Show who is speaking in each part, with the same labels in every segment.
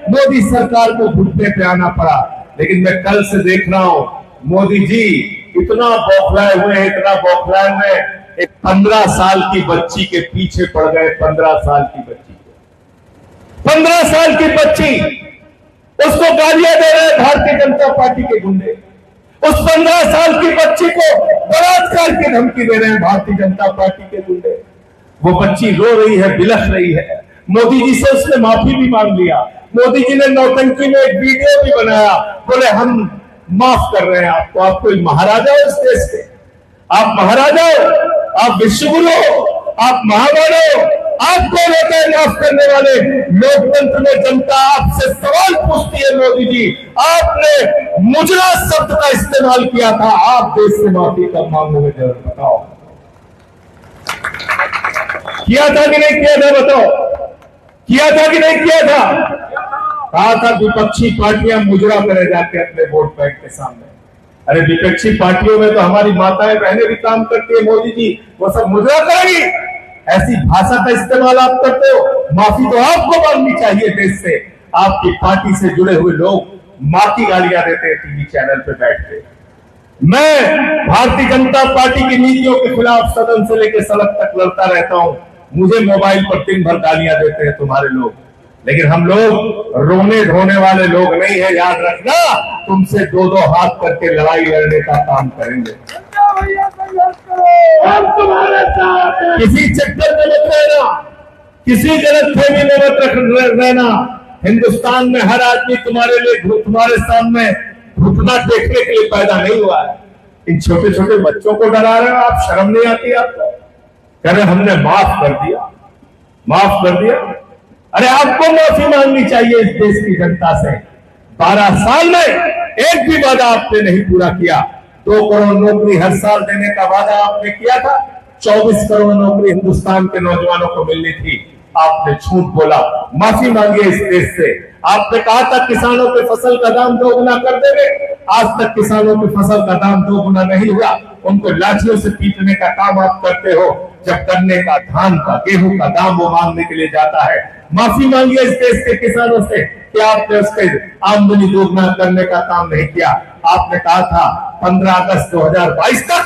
Speaker 1: मोदी सरकार को घुटने पे आना पड़ा। लेकिन मैं कल से देख रहा हूं मोदी जी इतना बौखलाए हुए हैं, इतना बौखलाए हुए, एक 15 साल की बच्ची के पीछे पड़ गए। 15 साल की बच्ची, 15 साल की बच्ची, उसको गालियां दे रहे हैं भारतीय जनता पार्टी के गुंडे। उस 15 साल की बच्ची को बलात्कार की धमकी दे रहे हैं भारतीय जनता पार्टी के गुंडे। वो बच्ची रो रही है, बिलख रही है। मोदी जी से उसने माफी भी मांग लिया। मोदी जी ने नौटंकी में एक वीडियो भी बनाया, बोले हम माफ कर रहे हैं आपको। आप कोई महाराजा हो इस देश के, आप महाराजा हो, आप विश्वगुरु हो, आप महान हो। आप कौन होते हैं माफ करने वाले? लोकतंत्र में जनता आपसे सवाल पूछती है। मोदी जी, आपने मुजरा शब्द का इस्तेमाल किया था, आप देश से माफी कब मांगोगे? जरूर बताओ, किया था कि नहीं किया था? बताओ, किया था कि नहीं किया था? कहा था विपक्षी पार्टियां मुजरा करे जाके अपने वोट बैंक के सामने। अरे विपक्षी पार्टियों में तो हमारी माताएं बहनें भी काम करती है। मोदी जी वो सब मुजरा करेगी? ऐसी भाषा का इस्तेमाल आप करते हो, माफी तो आपको मांगनी चाहिए देश से। आपकी पार्टी से जुड़े हुए लोग मां की गालियां देते हैं टीवी चैनल पे बैठ के। मैं भारतीय जनता पार्टी की नीतियों के खिलाफ सदन से लेकर सड़क तक लड़ता रहता हूं। मुझे मोबाइल पर दिन भर गालियां देते हैं तुम्हारे लोग, लेकिन हम लोग रोने धोने वाले लोग नहीं है, याद रखना। तुमसे दो दो हाथ करके लड़ाई लड़ने का काम करेंगे। हम तुम्हारे साथ, किसी चक्कर में मत रहना, किसी गलतफहमी में मत रहना। हिंदुस्तान में हर आदमी तुम्हारे लिए, तुम्हारे सामने घुटना टेकने के लिए पैदा नहीं हुआ है। इन छोटे छोटे बच्चों को डरा रहे हो आप, शर्म नहीं आती आपको? कह रहे हमने माफ कर दिया, माफ कर दिया। अरे आपको माफी मांगनी चाहिए इस देश की जनता से। 12 साल में एक भी वादा आपने नहीं पूरा किया। 2 करोड़ नौकरी हर साल देने का वादा आपने किया था। 24 करोड़ नौकरी हिंदुस्तान के नौजवानों को मिलनी थी, आपने झूठ बोला। माफी मांगिए इस देश से। आपने कहा था किसानों के फसल का दाम 2 गुना कर देंगे, आज तक किसानों के फसल का दाम 2 गुना नहीं हुआ। उनको लाठियों से पीटने का काम आप करते हो, जब गन्ने का, धान का, गेहूं का दाम वो मांगने के लिए जाता है। माफी मांगिए इस देश के किसानों से कि आपने उसके आमदनी दोगुना करने का काम नहीं किया। आपने कहा था 15 अगस्त 2022 तक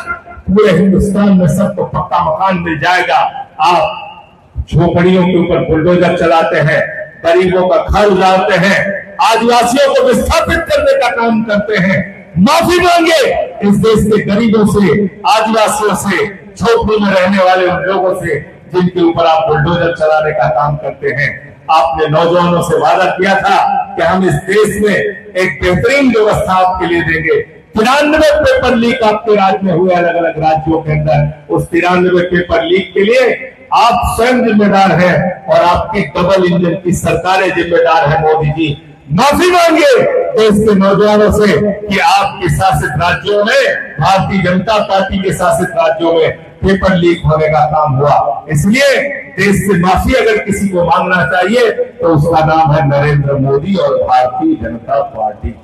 Speaker 1: पूरे हिंदुस्तान में सबको पक्का मकान मिल जाएगा। आप झोपड़ियों के ऊपर बुलडोजर चलाते हैं, गरीबों का घर उजाड़ते हैं, आदिवासियों को विस्थापित करने का काम करते हैं। माफी मांगे इस देश के गरीबों से, आदिवासियों से, झोपड़ी में रहने वाले उन लोगों से जिनके ऊपर आप बुलडोजर चलाने का काम करते हैं। आपने नौजवानों से वादा किया था कि हम इस देश में एक बेहतरीन व्यवस्था आपके लिए देंगे। 93 पेपर लीक आपके राज्य में हुए, अलग अलग राज्यों के अंदर। उस 93 पेपर लीक के लिए आप स्वयं जिम्मेदार हैं और आपकी डबल इंजन की सरकारें जिम्मेदार है। मोदी जी, माफी मांगिए देश के नौजवानों से कि आपके शासित राज्यों में, भारतीय जनता पार्टी के शासित राज्यों में पेपर लीक होने का काम हुआ। इसलिए देश से माफी अगर किसी को मांगना चाहिए तो उसका नाम है नरेंद्र मोदी और भारतीय जनता पार्टी।